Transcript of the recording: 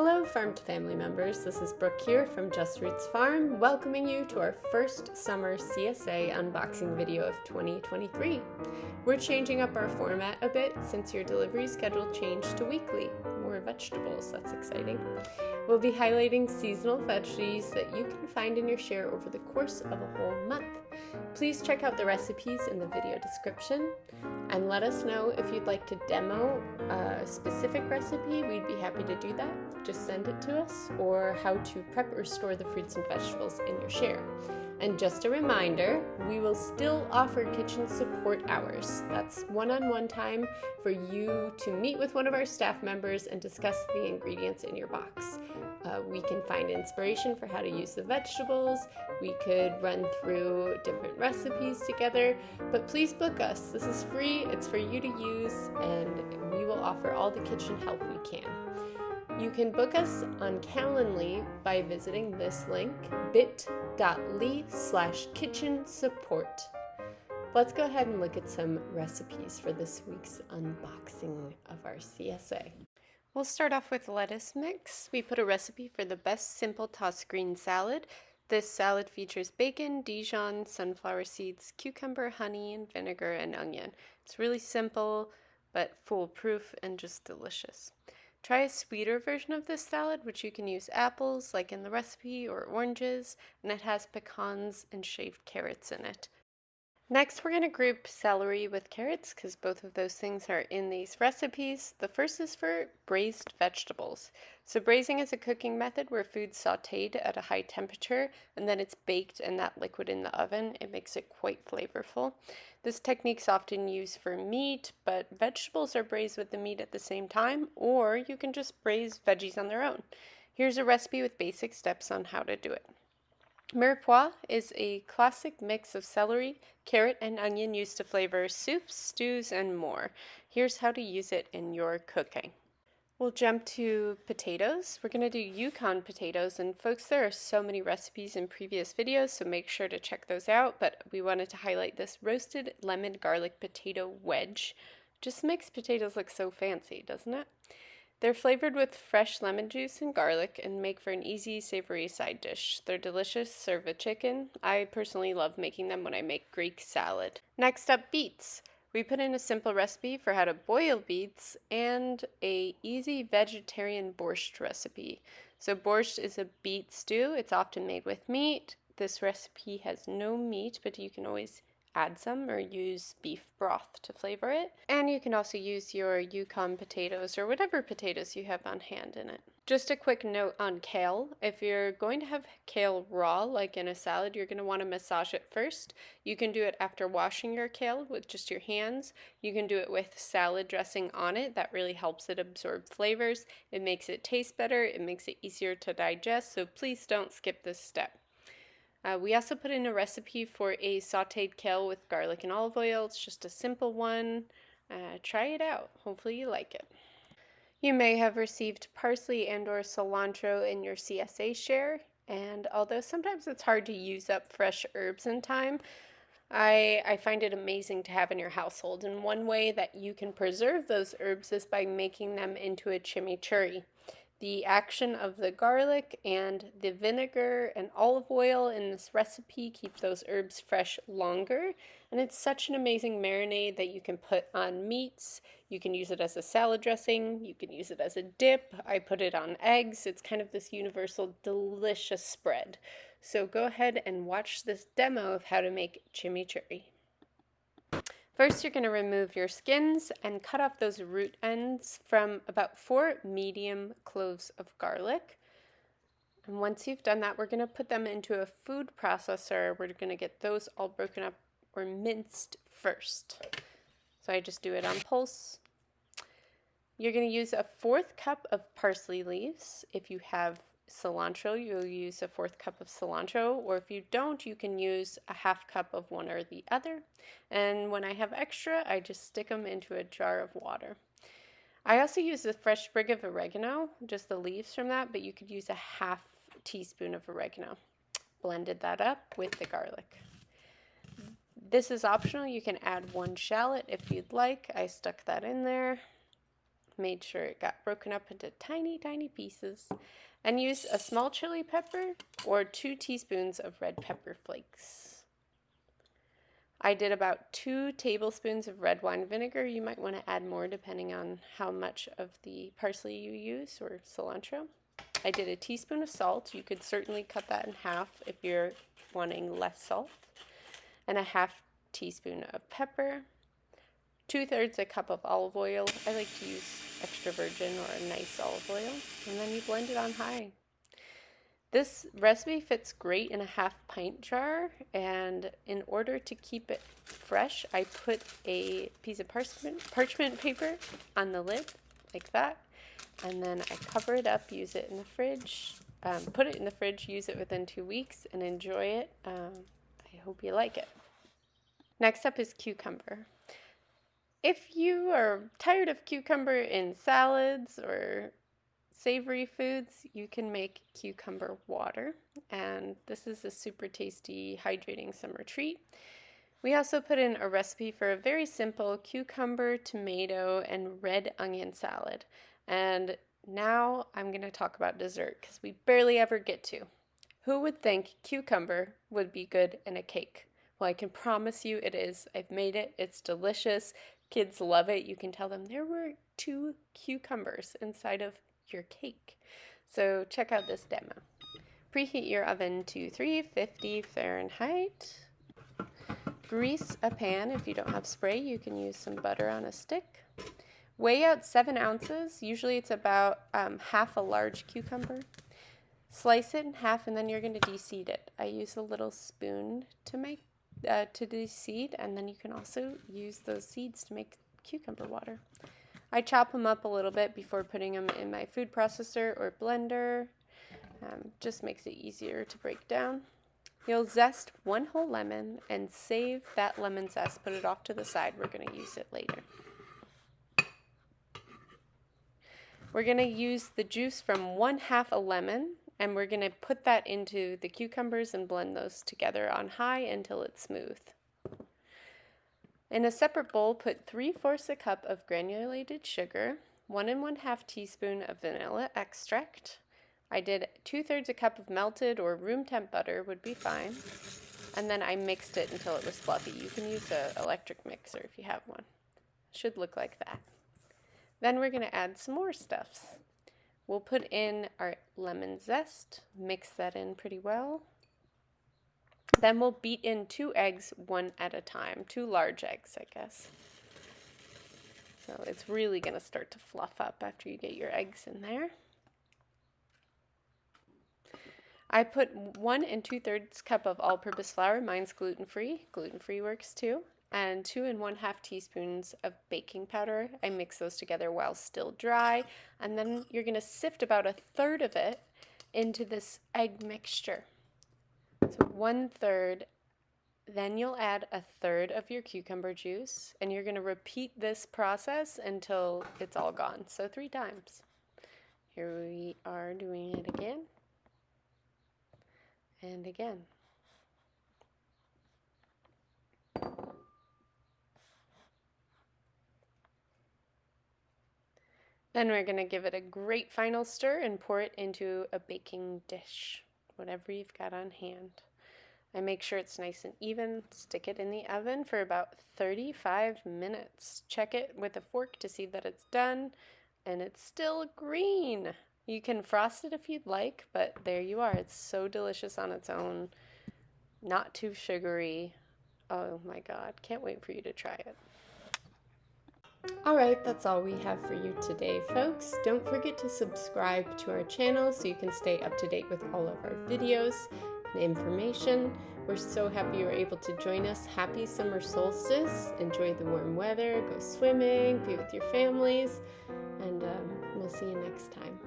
Hello Farm to Family members, this is Brooke here from Just Roots Farm, welcoming you to our first summer CSA unboxing video of 2023. We're changing up our format a bit since your delivery schedule changed to weekly. More vegetables, that's exciting. We'll be highlighting seasonal veggies that you can find in your share over the course of a whole month. Please check out the recipes in the video description and let us know if you'd like to demo a specific recipe. We'd be happy to do that. Just send it to us, or how to prep or store the fruits and vegetables in your share. And just a reminder, we will still offer kitchen support hours. That's one-on-one time for you to meet with one of our staff members and discuss the ingredients in your box. We can find inspiration for how to use the vegetables. We could run through different recipes together, but please book us. This is free, it's for you to use, and we will offer all the kitchen help we can. You can book us on Calendly by visiting this link, bit.ly/kitchen support. Let's go ahead and look at some recipes for this week's unboxing of our CSA. We'll start off with lettuce mix. We put a recipe for the best simple tossed green salad. This salad features bacon, Dijon, sunflower seeds, cucumber, honey, and vinegar, and onion. It's really simple, but foolproof and just delicious. Try a sweeter version of this salad, which you can use apples, like in the recipe, or oranges, and it has pecans and shaved carrots in it. Next, we're going to group celery with carrots because both of those things are in these recipes. The first is for braised vegetables. So braising is a cooking method where food's sautéed at a high temperature and then it's baked in that liquid in the oven. It makes it quite flavorful. This technique is often used for meat, but vegetables are braised with the meat at the same time, or you can just braise veggies on their own. Here's a recipe with basic steps on how to do it. Mirepoix is a classic mix of celery, carrot, and onion used to flavor soups, stews, and more. Here's how to use it in your cooking. We'll jump to potatoes. We're going to do Yukon potatoes, and folks, there are so many recipes in previous videos, so make sure to check those out, but we wanted to highlight this roasted lemon garlic potato wedge. Just makes potatoes look so fancy, doesn't it? They're flavored with fresh lemon juice and garlic and make for an easy, savory side dish. They're delicious, served with chicken. I personally love making them when I make Greek salad. Next up, beets. We put in a simple recipe for how to boil beets and an easy vegetarian borscht recipe. So borscht is a beet stew. It's often made with meat. This recipe has no meat, but you can always add some or use beef broth to flavor it. And you can also use your Yukon potatoes or whatever potatoes you have on hand in it. Just a quick note on kale. If you're going to have kale raw, like in a salad, you're going to want to massage it first. You can do it after washing your kale with just your hands. You can do it with salad dressing on it. That really helps it absorb flavors. It makes it taste better. It makes it easier to digest. So please don't skip this step. We also put in a recipe for a sautéed kale with garlic and olive oil. It's just a simple one. Try it out. Hopefully you like it. You may have received parsley and or cilantro in your CSA share, and although sometimes it's hard to use up fresh herbs in time, I find it amazing to have in your household. And one way that you can preserve those herbs is by making them into a chimichurri. The action of the garlic and the vinegar and olive oil in this recipe keep those herbs fresh longer. And it's such an amazing marinade that you can put on meats. You can use it as a salad dressing. You can use it as a dip. I put it on eggs. It's kind of this universal delicious spread. So go ahead and watch this demo of how to make chimichurri. First, you're going to remove your skins and cut off those root ends from about 4 medium cloves of garlic. And once you've done that, we're going to put them into a food processor. We're going to get those all broken up or minced first. So I just do it on pulse. You're going to use a 1/4 cup of parsley leaves. If you have cilantro, you'll use a 1/4 cup of cilantro, or if you don't, you can use a 1/2 cup of one or the other. And when I have extra, I just stick them into a jar of water. I also use a fresh sprig of oregano, just the leaves from that, but you could use a 1/2 teaspoon of oregano. Blended that up with the garlic. This is optional. You can add 1 shallot if you'd like. I stuck that in there. Made sure it got broken up into tiny, tiny pieces. And use a small chili pepper or 2 teaspoons of red pepper flakes. I did about 2 tablespoons of red wine vinegar. You might want to add more depending on how much of the parsley you use or cilantro. I did a teaspoon of salt. You could certainly cut that in half if you're wanting less salt. And a half teaspoon of pepper. 2/3 a cup of olive oil. I like to use extra virgin or a nice olive oil. And then you blend it on high. This recipe fits great in a 1/2 pint jar, and in order to keep it fresh, I put a piece of parchment paper on the lid, like that, and then I cover it up, use it in the fridge, put it in the fridge, use it within 2 weeks, and enjoy it. I hope you like it. Next up is cucumber. If you are tired of cucumber in salads or savory foods, you can make cucumber water, and this is a super tasty, hydrating summer treat. We also put in a recipe for a very simple cucumber, tomato, and red onion salad. And now I'm going to talk about dessert because we barely ever get to. Who would think cucumber would be good in a cake? Well, I can promise you it is. I've made it. It's delicious. Kids love it. You can tell them there were 2 cucumbers inside of your cake. So check out this demo. Preheat your oven to 350 Fahrenheit. Grease a pan. If you don't have spray, you can use some butter on a stick. Weigh out 7 ounces. Usually it's about half a large cucumber. Slice it in half, and then you're going to de-seed it. I use a little spoon to de-seed, and then you can also use those seeds to make cucumber water. I chop them up a little bit before putting them in my food processor or blender. Just makes it easier to break down. You'll zest 1 whole lemon and save that lemon zest. Put it off to the side. We're going to use it later. We're going to use the juice from 1/2 a lemon, and we're going to put that into the cucumbers and blend those together on high until it's smooth. In a separate bowl, put 3/4 a cup of granulated sugar, 1 1/2 teaspoon of vanilla extract. I did 2/3 a cup of melted or room temp butter would be fine. And then I mixed it until it was fluffy. You can use an electric mixer if you have one. It should look like that. Then we're going to add some more stuffs. We'll put in our lemon zest, mix that in pretty well. Then we'll beat in 2 eggs, 1 at a time. 2 large eggs, I guess. So it's really going to start to fluff up after you get your eggs in there. I put 1 2/3 cup of all-purpose flour. Mine's gluten-free. Gluten-free works too. And 2 1/2 teaspoons of baking powder. I mix those together while still dry. And then you're going to sift about 1/3 of it into this egg mixture. So 1/3. Then you'll add 1/3 of your cucumber juice. And you're going to repeat this process until it's all gone. So 3 times. Here we are doing it again. And again. Then we're going to give it a great final stir and pour it into a baking dish, whatever you've got on hand. I make sure it's nice and even. Stick it in the oven for about 35 minutes. Check it with a fork to see that it's done, and it's still green. You can frost it if you'd like, but there you are. It's so delicious on its own. Not too sugary. Oh my God, can't wait for you to try it. Alright, that's all we have for you today, folks. Don't forget to subscribe to our channel so you can stay up to date with all of our videos and information. We're so happy you were able to join us. Happy summer solstice. Enjoy the warm weather, go swimming, be with your families, and we'll see you next time.